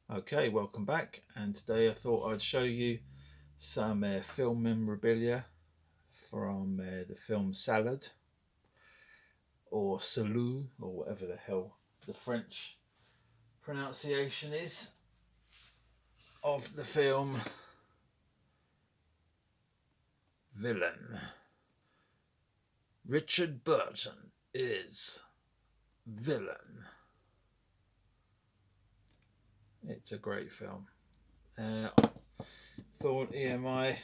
Okay, welcome back. And today I thought I'd show you some film memorabilia from the film Salad or Salou or whatever the hell the French pronunciation is of the film Villain. Richard Burton is Villain. It's a great film. Thought EMI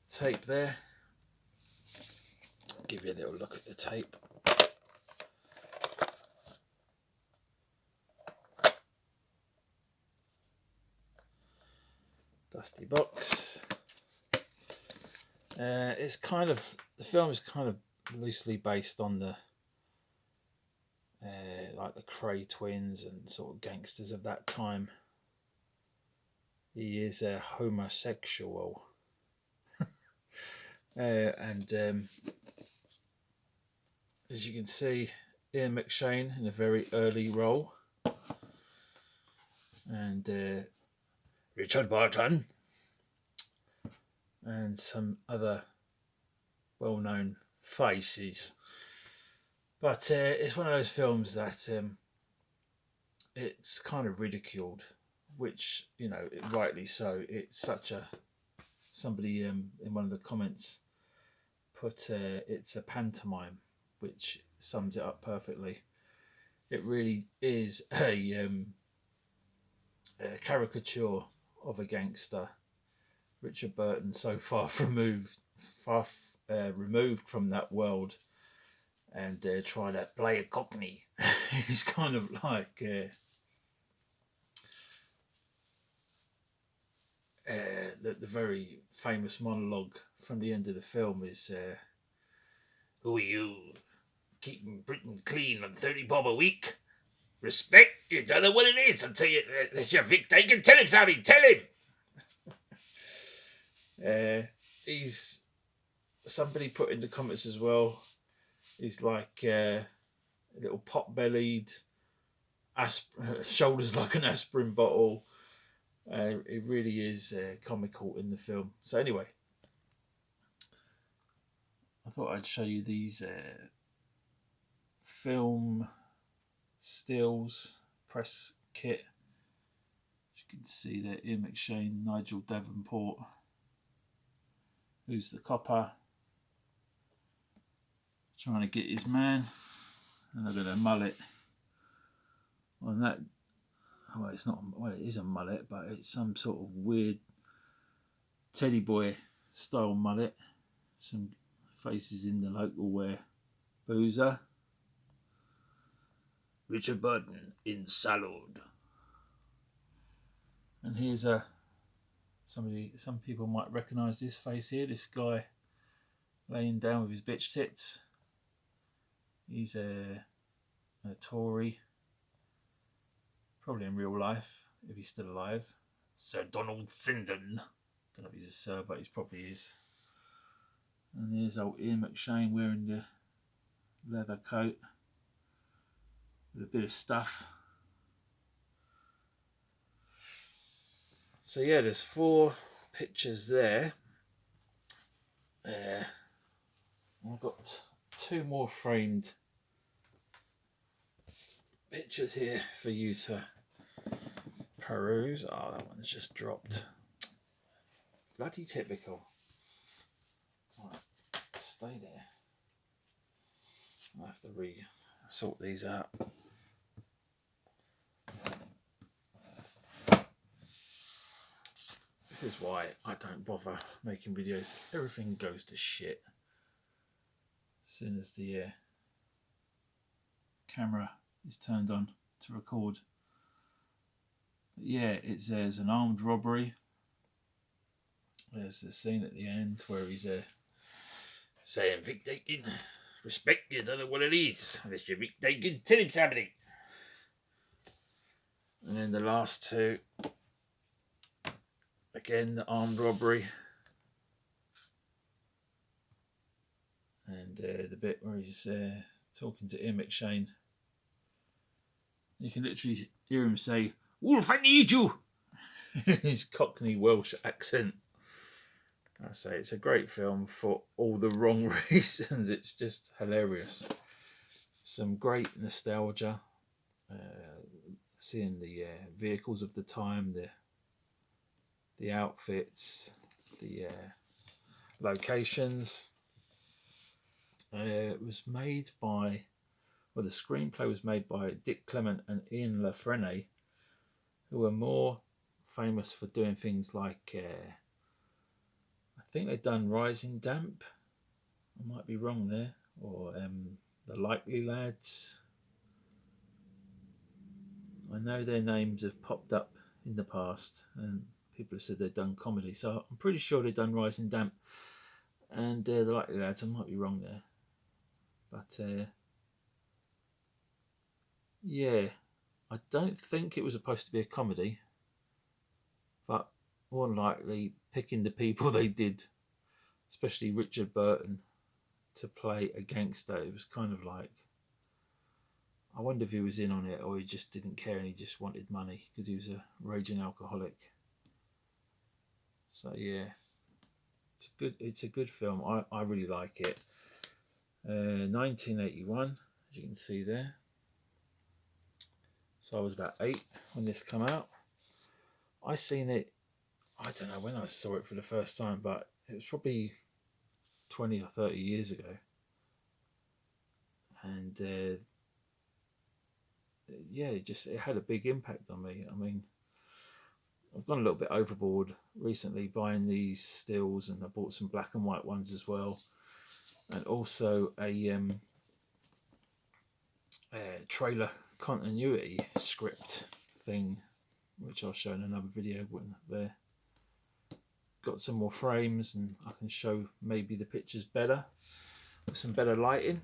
tape there. Give you a little look at the tape. Dusty box. It's kind of the film is kind of loosely based on the like the Cray twins and sort of gangsters of that time. He is a homosexual, and as you can see, Ian McShane in a very early role, and Richard Burton, and some other well-known faces. But it's one of those films that it's kind of ridiculed, which rightly so. It's such a somebody in one of the comments put it's a pantomime, which sums it up perfectly. It really is a caricature of a gangster. Richard Burton so far removed from that world, and trying to play a cockney. He's kind of like the very famous monologue from the end of the film is, "Who are you? Keeping Britain clean on 30 bob a week? Respect? You don't know what it is. I'll tell you, that's your Vic Dagan. Tell him, Sammy, tell him." He's somebody put in the comments as well. He's like a little pot-bellied, shoulders like an aspirin bottle. It really is comical in the film. So anyway, I thought I'd show you these film stills press kit. As you can see there, Ian McShane, Nigel Davenport, who's the copper, trying to get his man. And look at the mullet on that. Well, it's not. Well, it is a mullet, but it's some sort of weird teddy boy style mullet. Some faces in the local wear. Boozer. Richard Burton in Salad. And here's some people might recognise this face here. This guy laying down with his bitch tits. He's a Tory, probably in real life if he's still alive. Sir Donald Findon. Don't know if he's a sir, but he probably is. And there's old Ian McShane wearing the leather coat with a bit of stuff. So yeah, there's 4 pictures there. I've got 2 more framed pictures here for you to peruse. Oh, that one's just dropped. Bloody typical. Right, stay there. I'll have to sort these out. This is why I don't bother making videos. Everything goes to shit as soon as the camera is turned on to record. But yeah, there's an armed robbery. There's the scene at the end where he's saying, "Vic Dagan, respect, you don't know what it is. Unless you're Vic Dagan, tell him something." And then the last 2, again, the armed robbery. And the bit where he's talking to Ian McShane You can literally hear him say, "Wolf, I need you," in his Cockney Welsh accent. I say it's a great film for all the wrong reasons. It's just hilarious. Some great nostalgia. Seeing the vehicles of the time, the outfits, the locations. It was made by, well, the screenplay was made by Dick Clement and Ian LaFrenne, who were more famous for doing things like, I think they'd done Rising Damp. I might be wrong there, or The Likely Lads. I know their names have popped up in the past, and people have said they've done comedy, so I'm pretty sure they've done Rising Damp and The Likely Lads. I might be wrong there, but yeah, I don't think it was supposed to be a comedy, but more than likely picking the people they did, especially Richard Burton, to play a gangster, it was kind of like, I wonder if he was in on it or he just didn't care and he just wanted money because he was a raging alcoholic. So yeah, it's a good film. I really like it. 1981, as you can see there. So I was about 8 when this came out. I seen it, I don't know when I saw it for the first time, but it was probably 20 or 30 years ago. And yeah, it had a big impact on me. I mean, I've gone a little bit overboard recently buying these stills, and I bought some black and white ones as well, and also a trailer continuity script thing, which I'll show in another video when there. Got some more frames, and I can show maybe the pictures better with some better lighting.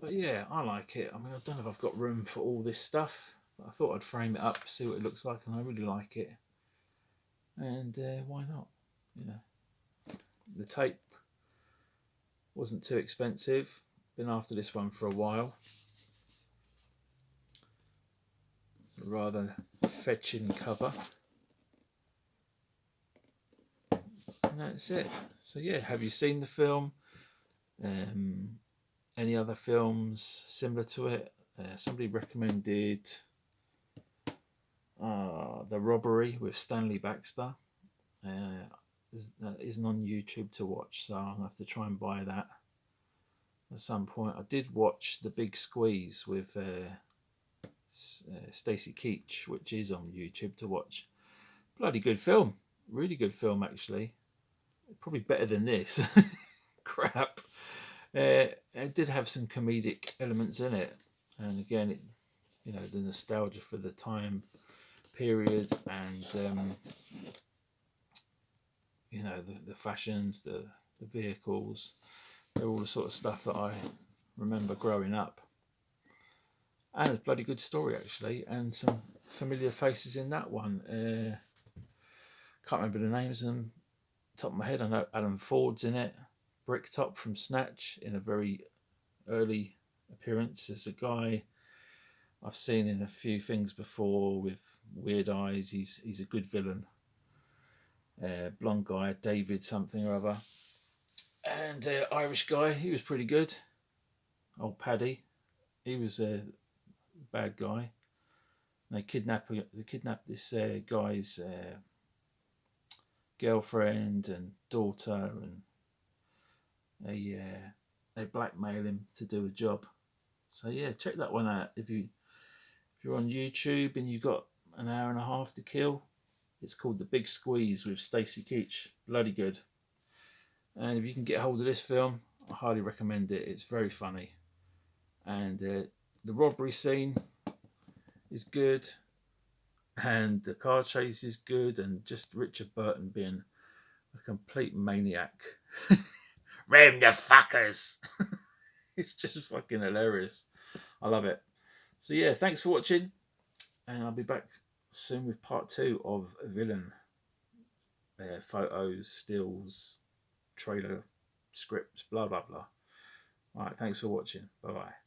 But yeah, I like it. I mean, I don't know if I've got room for all this stuff, but I thought I'd frame it up, see what it looks like, and I really like it. And why not? You know, the tape wasn't too expensive. Been after this one for a while. It's a rather fetching cover. And that's it. So yeah, have you seen the film? Any other films similar to it? Somebody recommended The Robbery with Stanley Baxter. That isn't on YouTube to watch, so I'll have to try and buy that at some point. I did watch The Big Squeeze with Stacey Keach, which is on YouTube to watch. Bloody good film. Really good film, actually. Probably better than this. Crap. It did have some comedic elements in it, and again, the nostalgia for the time period, and the fashions, the vehicles, they're all the sort of stuff that I remember growing up. And it's a bloody good story, actually, and some familiar faces in that one. Can't remember the names of them top of my head. I know Alan Ford's in it. Bricktop from Snatch in a very early appearance. There's a guy I've seen in a few things before with weird eyes. He's a good villain. Blonde guy, David something or other. And Irish guy, he was pretty good. Old Paddy, he was a bad guy. And they kidnapped this guy's girlfriend and daughter, and they blackmail him to do a job. So yeah, check that one out if you're on YouTube and you've got an hour and a half to kill. It's called The Big Squeeze with Stacey Keach. Bloody good. And if you can get hold of this film, I highly recommend it. It's very funny, and the robbery scene is good, and the car chase is good, and just Richard Burton being a complete maniac. Ram the fuckers. It's just fucking hilarious. I love it. So yeah, thanks for watching, and I'll be back soon with part 2 of Villain. Photos, stills, trailer, scripts, blah blah blah. All right, thanks for watching. Bye bye.